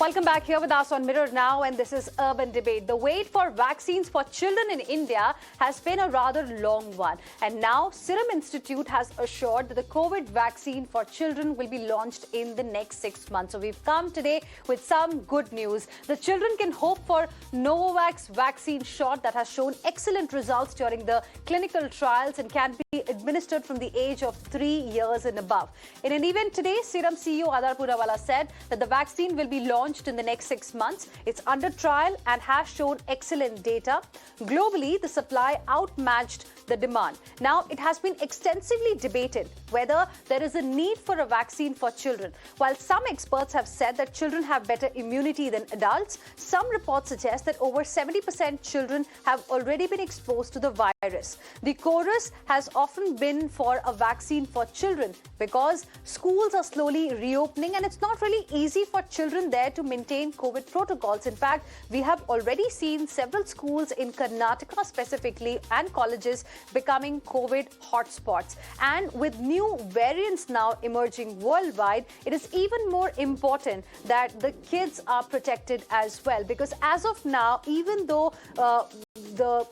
Welcome back here with us on Mirror Now, and this is Urban Debate. The wait for vaccines for children in India has been a rather long one, and now Serum Institute has assured that the COVID vaccine for children will be launched in the next 6 months. So we've come today with some good news. The children can hope for Novavax vaccine shot that has shown excellent results during the clinical trials and can be administered from the age of 3 years and above. In an event today, Serum CEO Adar Poonawalla said that the vaccine will be launched in the next 6 months. It's under trial and has shown excellent data. Globally, the supply outmatched the demand. Now, it has been extensively debated whether there is a need for a vaccine for children. While some experts have said that children have better immunity than adults, some reports suggest that over 70% children have already been exposed to the virus. The chorus has often been for a vaccine for children because schools are slowly reopening and it's not really easy for children there to maintain COVID protocols. In fact, we have already seen several schools in Karnataka specifically and colleges becoming COVID hotspots. And with new variants now emerging worldwide, it is even more important that the kids are protected as well. Because as of now, even though the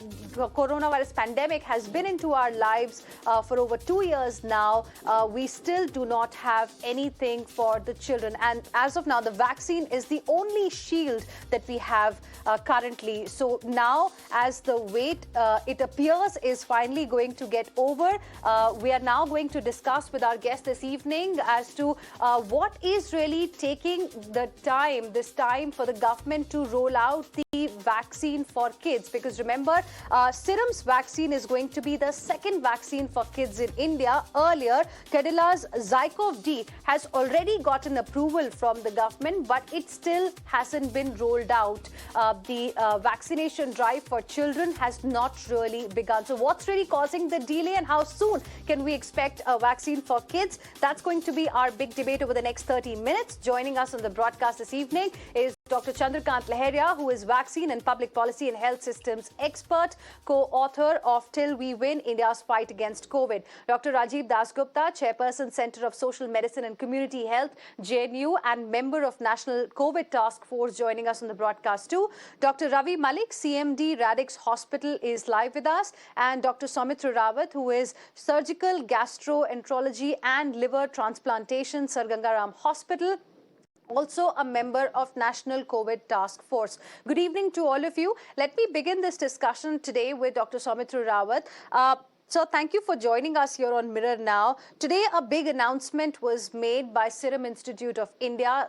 coronavirus pandemic has been into our lives for over 2 years now, we still do not have anything for the children. And as of now, the vaccine is the only shield that we have currently. So now, as the wait, it appears, is finally going to get over, we are now going to discuss with our guest this evening as to what is really taking this time for the government to roll out the vaccine for kids. Because remember, Serum's vaccine is going to be the second vaccine for kids in India. Earlier, Cadilla's ZyCoV-D has already gotten approval from the government, but it still hasn't been rolled out. The vaccination drive for children has not really begun. So what's really causing the delay and how soon can we expect a vaccine for kids? That's going to be our big debate over the next 30 minutes. Joining us on the broadcast this evening is Dr. Chandrakant Laharia, who is vaccine and public policy and health systems expert, co-author of Till We Win, India's Fight Against COVID. Dr. Rajiv Dasgupta, chairperson, Center of Social Medicine and Community Health, JNU, and member of National COVID Task Force, joining us on the broadcast too. Dr. Ravi Malik, CMD, Radix Hospital, is live with us. And Dr. Soumitra Rawat, who is surgical gastroenterology and liver transplantation, Sir Gangaram Hospital, also a member of National COVID Task Force. Good evening to all of you. Let me begin this discussion today with Dr. Soumitra Rawat. So thank you for joining us here on Mirror Now. Today, a big announcement was made by Serum Institute of India.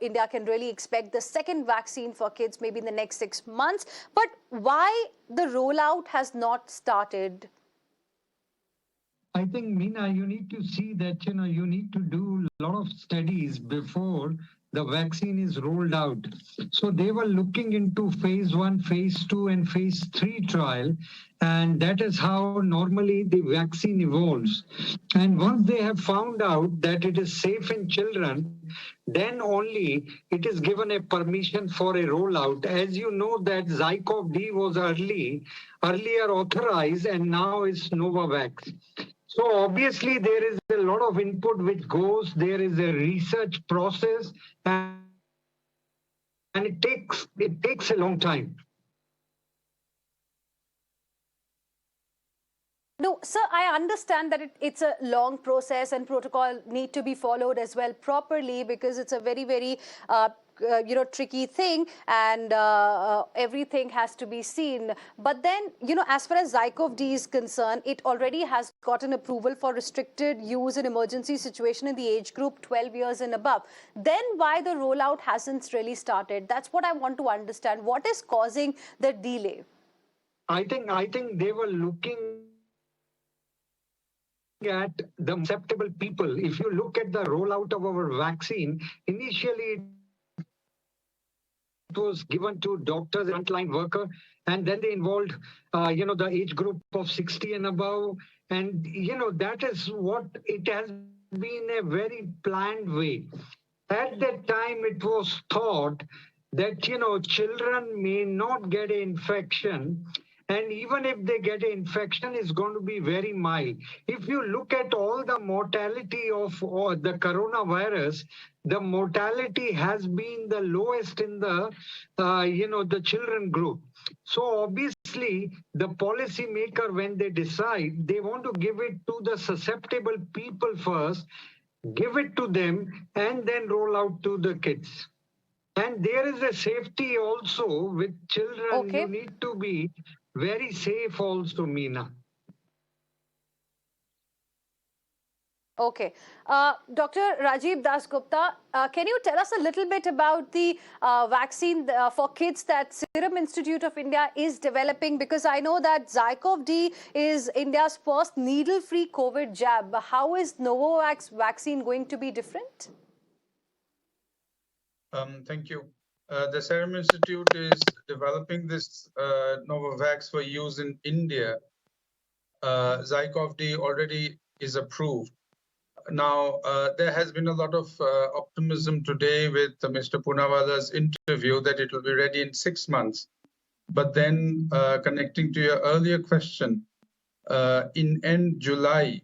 India can really expect the second vaccine for kids maybe in the next 6 months. But why the rollout has not started? I think, Meena, you need to see that, you need to do a lot of studies before the vaccine is rolled out. So they were looking into phase 1, phase 2, and phase 3 trial. And that is how normally the vaccine evolves. And once they have found out that it is safe in children, then only it is given a permission for a rollout. As you know that ZyCoV-D was earlier authorized and now is Novavax. So obviously there is a lot of input which goes, there is a research process and it takes a long time. No, sir, I understand that it's a long process and protocol need to be followed as well properly because it's a very, very tricky thing and everything has to be seen. But then, as far as ZyCoV-D is concerned, it already has gotten approval for restricted use in emergency situation in the age group 12 years and above. Then why the rollout hasn't really started? That's what I want to understand. What is causing the delay? I think they were looking at the susceptible people. If you look at the rollout of our vaccine, initially it was given to doctors, frontline worker, and then they involved, the age group of 60 and above. And, that is what it has been a very planned way. At that time, it was thought that, children may not get an infection and even if they get an infection, it's going to be very mild. If you look at all the mortality of the coronavirus, the mortality has been the lowest in the, the children group. So obviously, the policymaker, when they decide, they want to give it to the susceptible people first, give it to them, and then roll out to the kids. And there is a safety also with children. Okay. You need to be very safe also, Meena. Okay. Dr. Rajiv Dasgupta, can you tell us a little bit about the vaccine for kids that Serum Institute of India is developing? Because I know that ZyCoV-D is India's first needle-free COVID jab. How is Novavax vaccine going to be different? Thank you. The Serum Institute is developing this Novavax for use in India. ZyCoV-D already is approved. Now, there has been a lot of optimism today with Mr. Poonawala's interview that it will be ready in 6 months. But then connecting to your earlier question, in end July,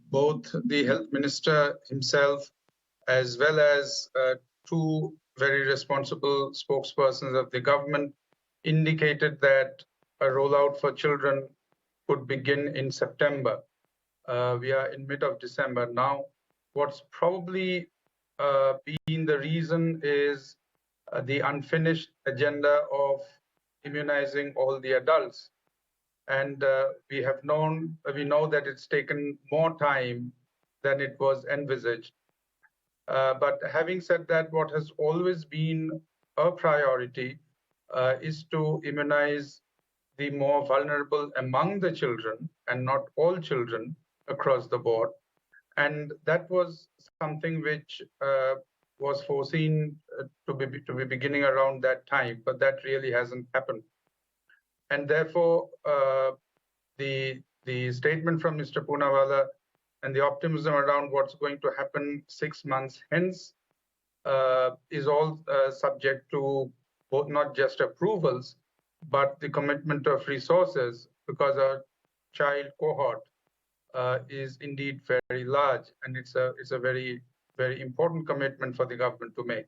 both the health minister himself as well as two very responsible spokespersons of the government indicated that a rollout for children could begin in September. We are in mid of December now. What's probably been the reason is the unfinished agenda of immunizing all the adults. And we know that it's taken more time than it was envisaged. But having said that, what has always been a priority is to immunize the more vulnerable among the children and not all children across the board. And that was something which was foreseen to be beginning around that time, but that really hasn't happened. And therefore, the statement from Mr. Poonawala and the optimism around what's going to happen 6 months hence is all subject to both not just approvals, but the commitment of resources, because our child cohort is indeed very large, and it's a very, very important commitment for the government to make.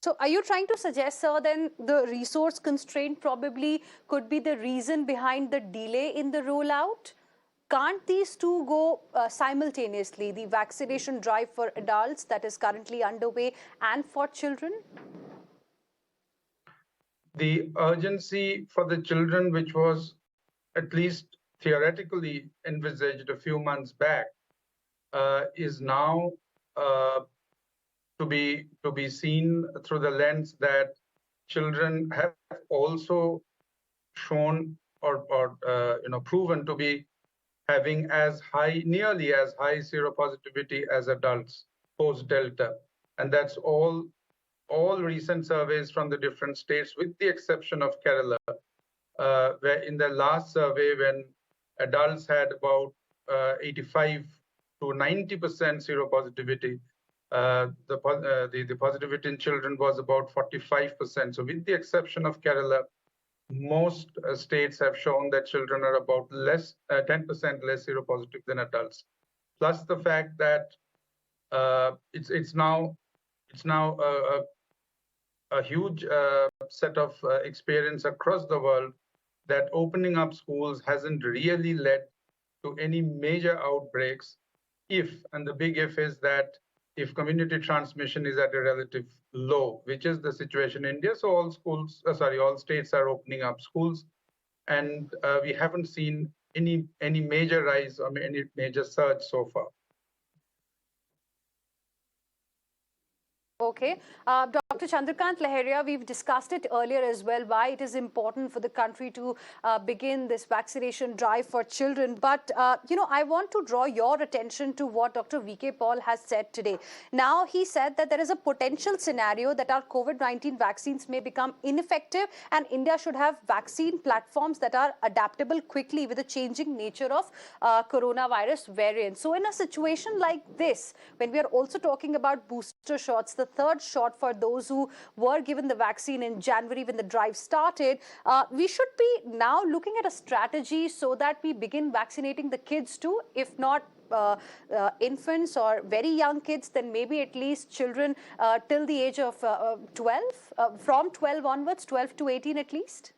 So are you trying to suggest, sir, then the resource constraint probably could be the reason behind the delay in the rollout? Can't these two go simultaneously, the vaccination drive for adults that is currently underway and for children? The urgency for the children, which was at least theoretically envisaged a few months back, is now to be seen through the lens that children have also shown or proven to be having nearly as high seropositivity as adults post Delta, and that's all recent surveys from the different states, with the exception of Kerala, where in the last survey, when adults had about 85 to 90% seropositivity, the positivity in children was about 45%. So with the exception of Kerala, most states have shown that children are about 10% less seropositive than adults. Plus the fact that it's now a huge set of experience across the world that opening up schools hasn't really led to any major outbreaks. And the big if is that if community transmission is at a relative low, which is the situation in India, so all states are opening up schools, and we haven't seen any major rise or any major surge so far. Okay. Dr. Chandrakant Laharia, we've discussed it earlier as well, why it is important for the country to begin this vaccination drive for children. But, I want to draw your attention to what Dr. V.K. Paul has said today. Now, he said that there is a potential scenario that our COVID-19 vaccines may become ineffective, and India should have vaccine platforms that are adaptable quickly with the changing nature of coronavirus variants. So in a situation like this, when we are also talking about booster shots, the third shot for those who were given the vaccine in January when the drive started, we should be now looking at a strategy so that we begin vaccinating the kids too, if not infants or very young kids, then maybe at least children till the age of 12, from 12 onwards, 12 to 18 at least?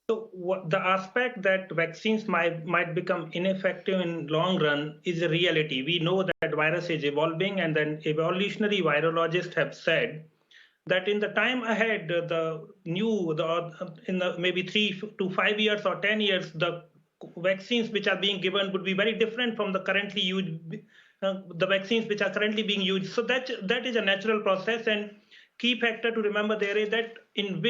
So the aspect that vaccines might become ineffective in long run is a reality. We know that virus is evolving, and then evolutionary virologists have said that in the time ahead, in the maybe 3 to 5 years or 10 years, the vaccines which are being given would be very different from the currently used the vaccines which are currently being used. So that is a natural process, and key factor to remember there is that in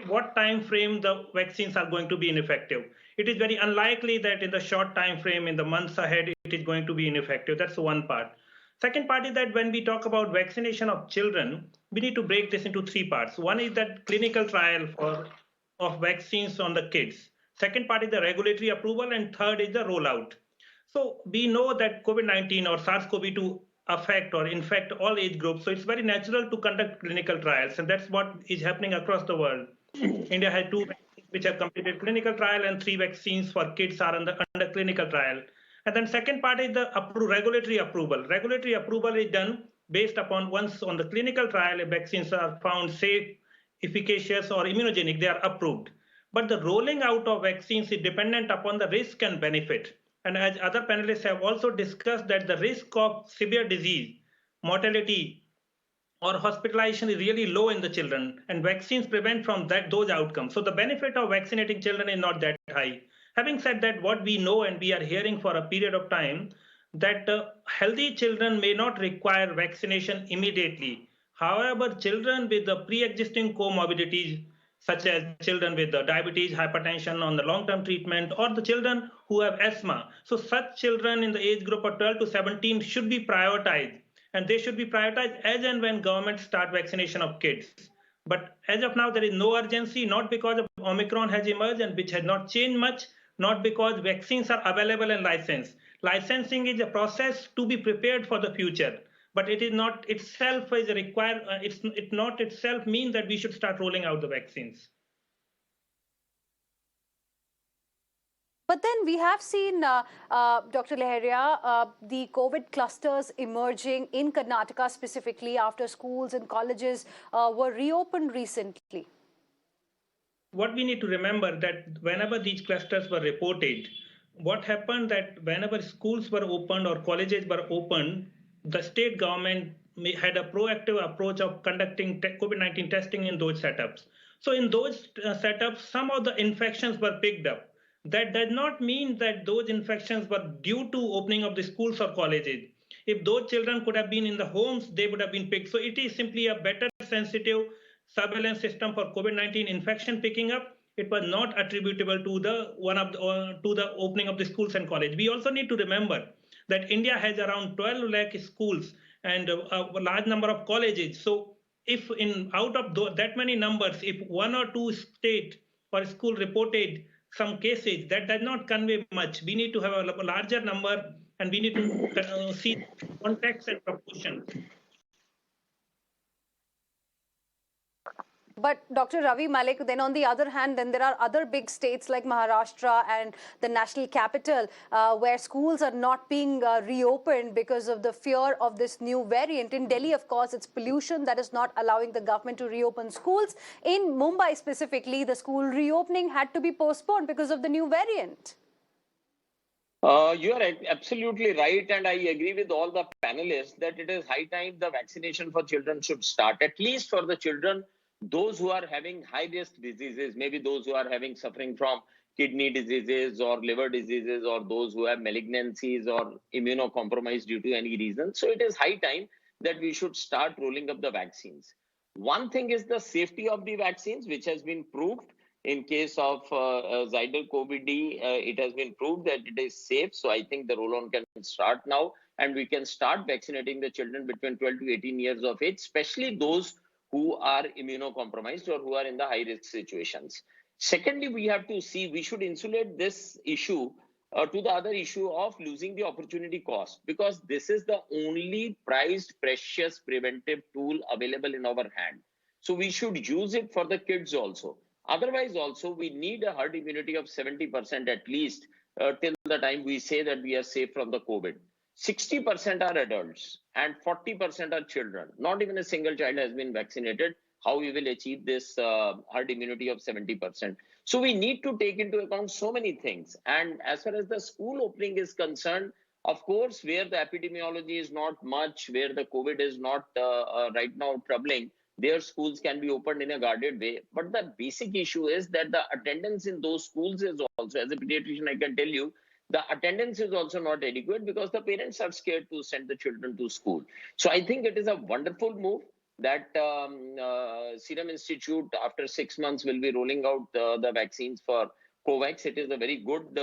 what time frame the vaccines are going to be ineffective. It is very unlikely that in the short time frame, in the months ahead, it is going to be ineffective. That's one part. Second part is that when we talk about vaccination of children, we need to break this into three parts. One is that clinical trial of vaccines on the kids. Second part is the regulatory approval, and third is the rollout. So we know that COVID-19 or SARS-CoV-2 affect or infect all age groups. So it's very natural to conduct clinical trials, and that's what is happening across the world. India has 2 vaccines which have completed clinical trial, and 3 vaccines for kids are under clinical trial. And then second part is the regulatory approval. Regulatory approval is done based upon once on the clinical trial, if vaccines are found safe, efficacious, or immunogenic, they are approved. But the rolling out of vaccines is dependent upon the risk and benefit. And as other panelists have also discussed, that the risk of severe disease, mortality, or hospitalization is really low in the children, and vaccines prevent from those outcomes. So the benefit of vaccinating children is not that high. Having said that, what we know and we are hearing for a period of time, that healthy children may not require vaccination immediately. However, children with the pre-existing comorbidities, such as children with diabetes, hypertension on the long-term treatment, or the children who have asthma. So such children in the age group of 12 to 17 should be prioritized, and they should be prioritized as and when governments start vaccination of kids. But as of now, there is no urgency, not because of Omicron has emerged and which has not changed much, not because vaccines are available and licensed. Licensing is a process to be prepared for the future. But it is not itself is required. It not itself means that we should start rolling out the vaccines. But then we have seen, Dr. Leheria, the COVID clusters emerging in Karnataka specifically after schools and colleges were reopened recently. What we need to remember that whenever these clusters were reported, what happened that whenever schools were opened or colleges were opened, the state government had a proactive approach of conducting COVID-19 testing in those setups. So in those setups, some of the infections were picked up. That does not mean that those infections were due to opening of the schools or colleges. If those children could have been in the homes, they would have been picked. So it is simply a better sensitive surveillance system for COVID-19 infection picking up. It was not attributable to the opening of the schools and colleges. We also need to remember that India has around 12 lakh schools and a large number of colleges. So if out of that many numbers, if 1 or 2 state or school reported some cases, that does not convey much. We need to have a larger number, and we need to see context and proportion. But Dr. Ravi Malik, then on the other hand, then there are other big states like Maharashtra and the national capital where schools are not being reopened because of the fear of this new variant. In Delhi, of course, it's pollution that is not allowing the government to reopen schools. In Mumbai specifically, the school reopening had to be postponed because of the new variant. You are absolutely right, and I agree with all the panelists that it is high time the vaccination for children should start, at least for the children, those who are having high-risk diseases, maybe those who are suffering from kidney diseases or liver diseases, or those who have malignancies or immunocompromised due to any reason. So it is high time that we should start rolling up the vaccines. One thing is the safety of the vaccines, which has been proved. In case of Zydel COVID-D, it has been proved that it is safe. So I think the roll-on can start now, and we can start vaccinating the children between 12 to 18 years of age, especially those who are immunocompromised or who are in the high-risk situations. Secondly, we have to see, we should insulate this issue to the other issue of losing the opportunity cost, because this is the only prized, precious preventive tool available in our hand. So we should use it for the kids also. Otherwise, also, we need a herd immunity of 70% at least till the time we say that we are safe from the COVID. 60% are adults and 40% are children. Not even a single child has been vaccinated. How we will achieve this herd immunity of 70%? So we need to take into account so many things. And as far as the school opening is concerned, of course, where the epidemiology is not much, where the COVID is not right now troubling, their schools can be opened in a guarded way. But the basic issue is that the attendance in those schools is also, as a pediatrician, I can tell you, the attendance is also not adequate because the parents are scared to send the children to school. So I think it is a wonderful move that Serum Institute, after 6 months, will be rolling out the vaccines for COVAX. It is a very good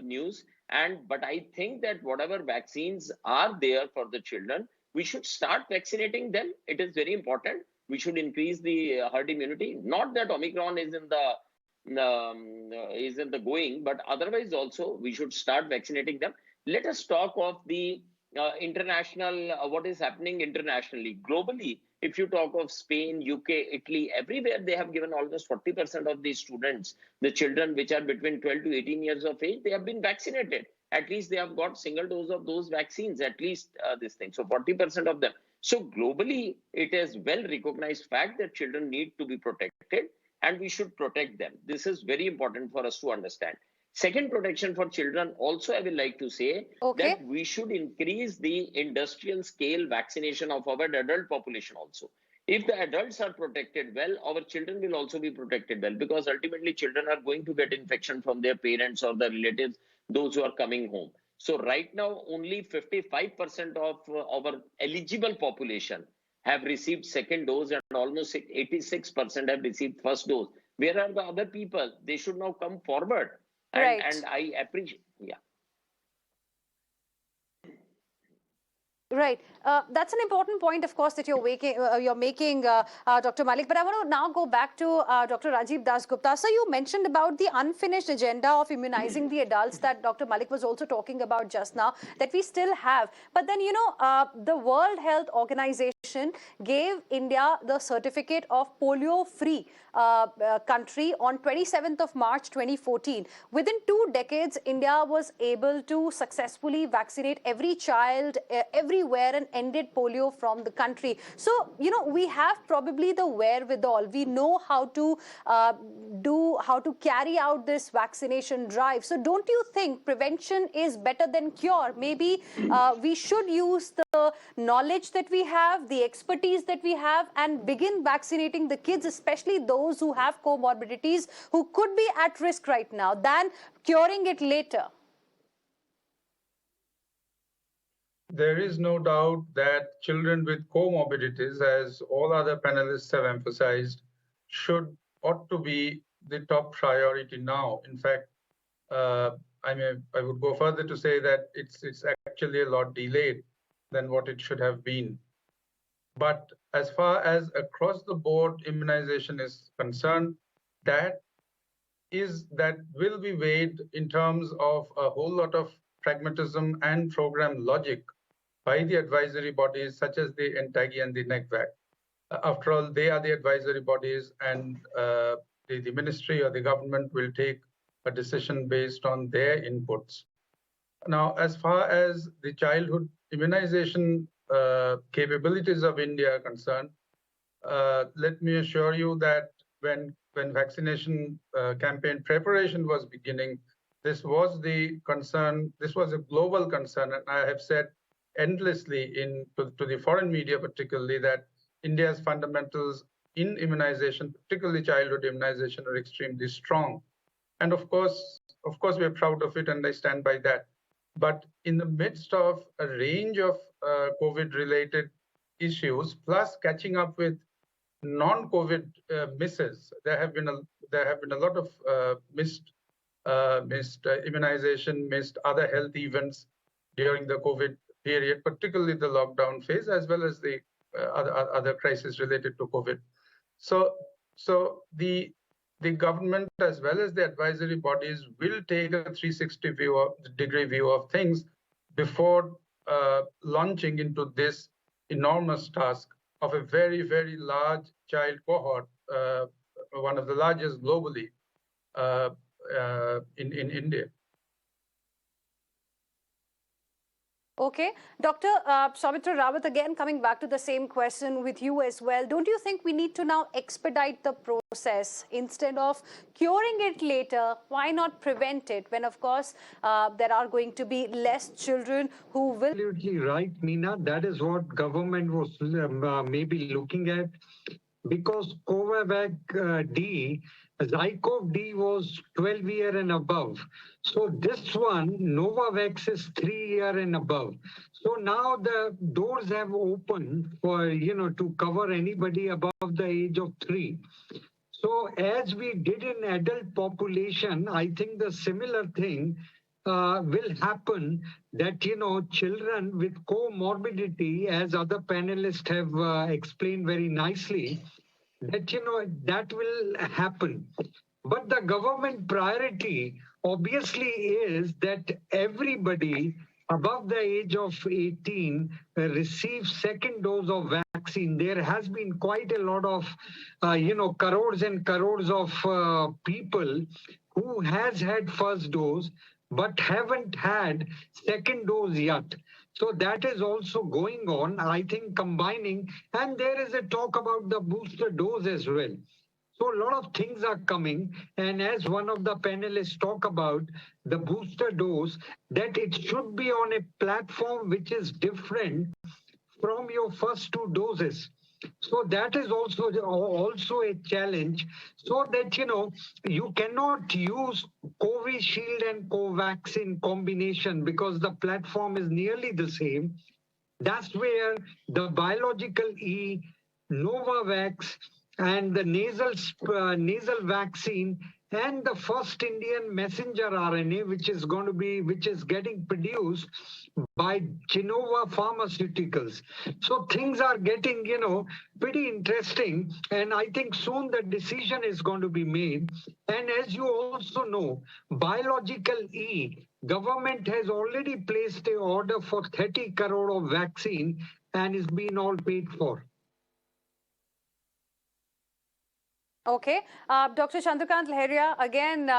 news. But I think that whatever vaccines are there for the children, we should start vaccinating them. It is very important. We should increase the herd immunity. Not that Omicron is in the going, but otherwise also we should start vaccinating them. Let us talk of the international, what is happening internationally. Globally, if you talk of Spain, UK, Italy, everywhere they have given almost 40% of the students, the children which are between 12 to 18 years of age, they have been vaccinated. At least they have got single dose of those vaccines, at least this thing. So 40% of them. So globally, it is well recognized fact that children need to be protected and we should protect them. This is very important for us to understand. Second protection for children, also I will like to say that we should increase the industrial scale vaccination of our adult population also. If the adults are protected well, our children will also be protected well, because ultimately children are going to get infection from their parents or the relatives, those who are coming home. So right now, only 55% of our eligible population have received second dose and almost 86% have received first dose. Where are the other people? They should now come forward. And I appreciate, yeah. Right. That's an important point, of course, that you're making, Dr. Malik. But I want to now go back to Dr. Rajiv Dasgupta. So you mentioned about the unfinished agenda of immunizing the adults that Dr. Malik was also talking about just now, that we still have. But then, you know, the World Health Organization gave India the certificate of polio-free country on 27th of March 2014. Within 2 decades, India was able to successfully vaccinate every child everywhere and ended polio from the country. So, you know, we have probably the wherewithal. We know how to carry out this vaccination drive. So don't you think prevention is better than cure? Maybe we should use the knowledge that we have, the expertise that we have, and begin vaccinating the kids, especially those who have comorbidities, who could be at risk right now, than curing it later. There is no doubt that children with comorbidities, as all other panelists have emphasized, ought to be the top priority now. In fact, I would go further to say that it's actually a lot delayed than what it should have been. But as far as across the board immunization is concerned, that will be weighed in terms of a whole lot of pragmatism and program logic by the advisory bodies such as the NTAGI and the NECVAC. After all, they are the advisory bodies, and the ministry or the government will take a decision based on their inputs. Now, as far as the childhood immunization capabilities of India are concerned, let me assure you that when vaccination campaign preparation was beginning, this was the concern. This was a global concern, and I have said endlessly to the foreign media particularly that India's fundamentals in immunization, particularly childhood immunization, are extremely strong. And of course, we are proud of it, and I stand by that. But in the midst of a range of COVID-related issues, plus catching up with non-COVID misses, there have been a lot of missed immunization, missed other health events during the COVID period, particularly the lockdown phase, as well as the other crises related to COVID. So the the government as well as the advisory bodies will take a 360-degree view of things before launching into this enormous task of a very, very large child cohort, one of the largest globally in India. Okay. Dr. Soumitra Rawat, again coming back to the same question with you as well. Don't you think we need to now expedite the process instead of curing it later? Why not prevent it when, of course, there are going to be less children who will... Absolutely right, Meena. That is what government was maybe looking at. Because Covaxin D, Zycov D was 12 year and above. So this one, Novavax is 3 year and above. So now the doors have opened for, to cover anybody above the age of 3. So as we did in adult population, I think the similar thing will happen that, children with comorbidity, as other panelists have explained very nicely, that, that will happen. But the government priority obviously is that everybody above the age of 18 receives second dose of vaccine. There has been quite a lot of, crores and crores of people who has had first dose but haven't had second dose yet. So that is also going on, I think, combining. And there is a talk about the booster dose as well. So a lot of things are coming. And as one of the panelists talk about the booster dose, that it should be on a platform which is different from your first 2 doses. So that is also a challenge, so that, you cannot use Covishield and Covaxin combination because the platform is nearly the same. That's where the biological E, Novavax, and the nasal vaccine and the first Indian messenger RNA, which is getting produced by Genova Pharmaceuticals. So things are getting, pretty interesting. And I think soon the decision is going to be made. And as you also know, biological E, government has already placed an order for 30 crore of vaccine and is being all paid for. Okay. Dr. Chandrakant Laheria, again,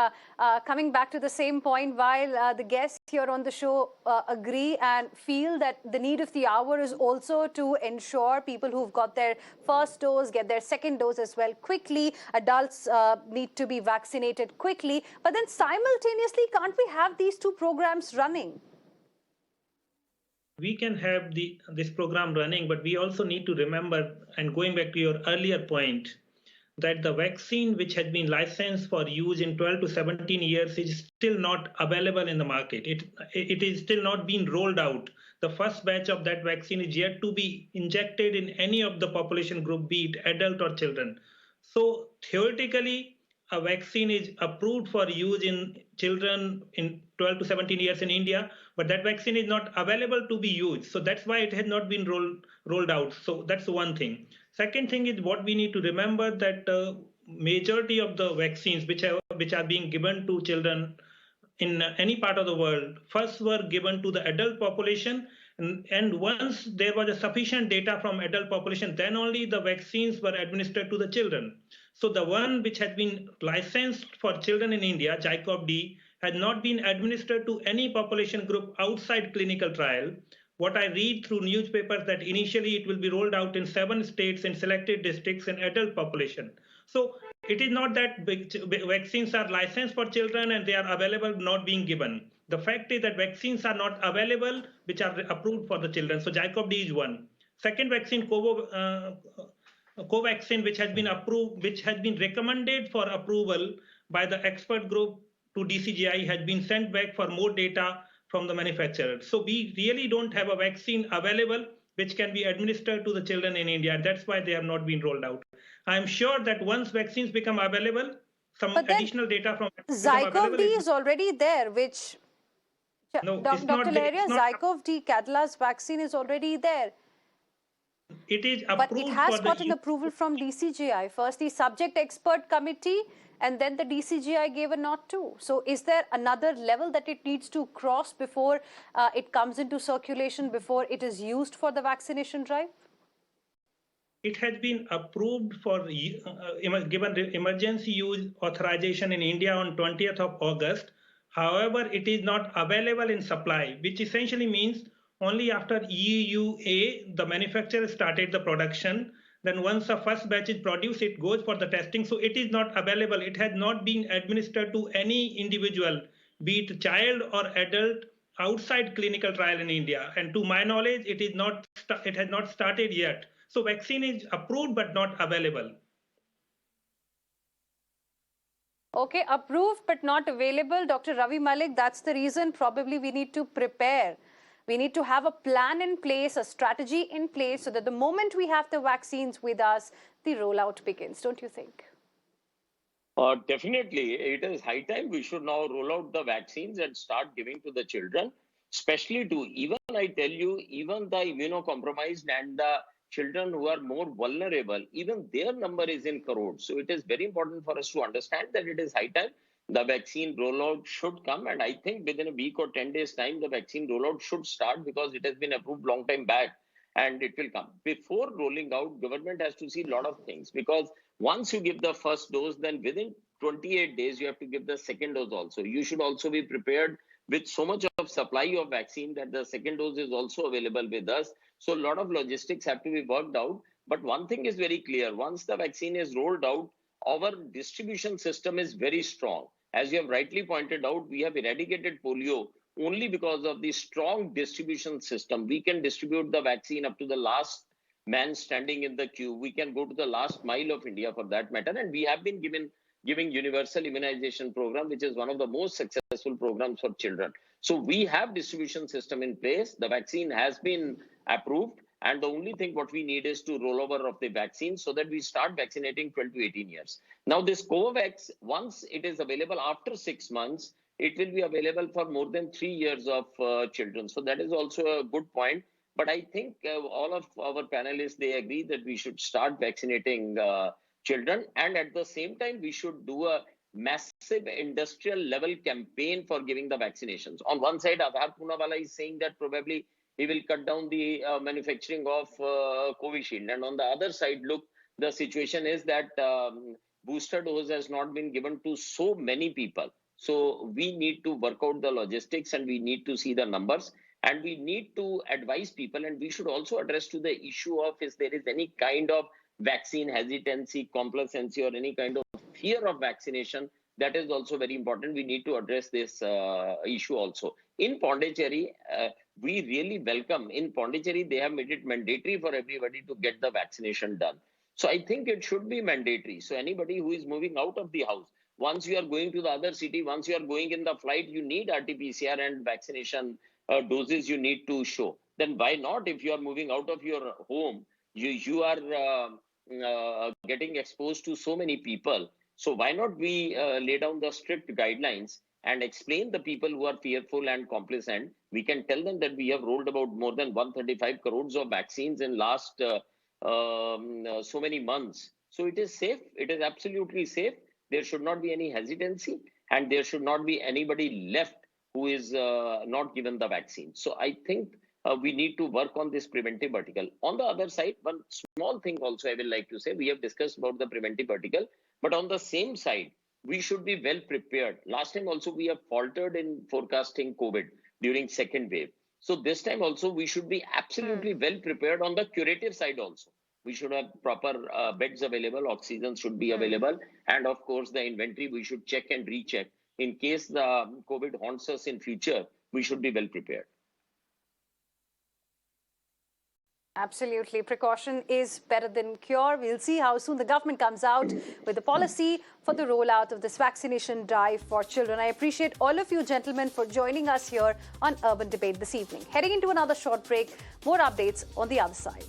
coming back to the same point, while the guests here on the show agree and feel that the need of the hour is also to ensure people who've got their first dose get their second dose as well quickly. Adults need to be vaccinated quickly. But then simultaneously, can't we have these 2 programs running? We can have this program running, but we also need to remember, and going back to your earlier point, that the vaccine which has been licensed for use in 12 to 17 years is still not available in the market. It is still not being rolled out. The first batch of that vaccine is yet to be injected in any of the population group, be it adult or children. So theoretically, a vaccine is approved for use in children in 12 to 17 years in India, but that vaccine is not available to be used. So that's why it has not been rolled out. So that's one thing. Second thing is what we need to remember, that majority of the vaccines which are being given to children in any part of the world first were given to the adult population, and once there was a sufficient data from adult population, then only the vaccines were administered to the children. So the one which has been licensed for children in India, Zycov D, has not been administered to any population group outside clinical trial. What I read through newspapers that initially it will be rolled out in 7 states in selected districts in adult population. So it is not that vaccines are licensed for children and they are available, not being given. The fact is that vaccines are not available which are approved for the children. So Zycov D is one. Second vaccine, Covaxin, which has been approved, which has been recommended for approval by the expert group to DCGI, has been sent back for more data from the manufacturer. So we really don't have a vaccine available which can be administered to the children in India. And that's why they have not been rolled out. I'm sure that once vaccines become available, some additional data from Zycov D is already there, which no, Dr. Laheria, Zycov D, Cadala's vaccine is already there. It is approved, but it has gotten approval from DCGI. First, the subject expert committee, and then the DCGI gave a nod too. So is there another level that it needs to cross before it comes into circulation, before it is used for the vaccination drive? It has been approved for given the emergency use authorization in India on 20th of August. However, it is not available in supply, which essentially means only after EUA, the manufacturer started the production. Then once the first batch is produced, it goes for the testing. So it is not available. It has not been administered to any individual, be it child or adult, outside clinical trial in India. And to my knowledge, it has not started yet. So vaccine is approved but not available. Okay, approved but not available. Dr. Ravi Malik, that's the reason probably we need to prepare. We need to have a plan in place, a strategy in place, so that the moment we have the vaccines with us, the rollout begins, don't you think? Definitely, it is high time we should now roll out the vaccines and start giving to the children, especially to even the immunocompromised and the children who are more vulnerable, even their number is in crores. So it is very important for us to understand that it is high time the vaccine rollout should come. And I think within a week or 10 days time, the vaccine rollout should start because it has been approved long time back and it will come. Before rolling out, government has to see a lot of things, because once you give the first dose, then within 28 days, you have to give the second dose also. You should also be prepared with so much of supply of vaccine that the second dose is also available with us. So a lot of logistics have to be worked out. But one thing is very clear. Once the vaccine is rolled out, our distribution system is very strong. As you have rightly pointed out, we have eradicated polio only because of the strong distribution system. We can distribute the vaccine up to the last man standing in the queue. We can go to the last mile of India for that matter. And we have been giving universal immunization program, which is one of the most successful programs for children. So we have distribution system in place. The vaccine has been approved. And the only thing what we need is to roll over of the vaccine so that we start vaccinating 12 to 18 years. Now this Covax, once it is available after 6 months, it will be available for more than 3 years of children. So that is also a good point. But I think all of our panelists, they agree that we should start vaccinating children. And at the same time, we should do a massive industrial level campaign for giving the vaccinations. On one side, Aadhar Poonawalla is saying that probably he will cut down the manufacturing of Covishield. And on the other side, look, the situation is that booster dose has not been given to so many people. So we need to work out the logistics and we need to see the numbers. And we need to advise people, and we should also address to the issue of if there is any kind of vaccine hesitancy, complacency, or any kind of fear of vaccination. That is also very important. We need to address this issue also. In Pondicherry, we really welcome. In Pondicherry, they have made it mandatory for everybody to get the vaccination done. So I think it should be mandatory. So anybody who is moving out of the house, once you are going to the other city, once you are going in the flight, you need RT-PCR and vaccination doses you need to show. Then why not, if you are moving out of your home, you are getting exposed to so many people. So why not we lay down the strict guidelines and explain the people who are fearful and complacent? We can tell them that we have rolled about more than 135 crores of vaccines in last so many months. So it is safe. It is absolutely safe. There should not be any hesitancy, and there should not be anybody left who is not given the vaccine. So I think we need to work on this preventive vertical. On the other side, one small thing also I will like to say, we have discussed about the preventive vertical, but on the same side, we should be well prepared. Last time also we have faltered in forecasting COVID during second wave. So this time also we should be absolutely well prepared on the curative side also. We should have proper beds available, oxygen should be available. And of course, the inventory we should check and recheck. In case the COVID haunts us in future, we should be well prepared. Absolutely. Precaution is better than cure. We'll see how soon the government comes out with the policy for the rollout of this vaccination drive for children. I appreciate all of you gentlemen for joining us here on Urban Debate this evening. Heading into another short break, more updates on the other side.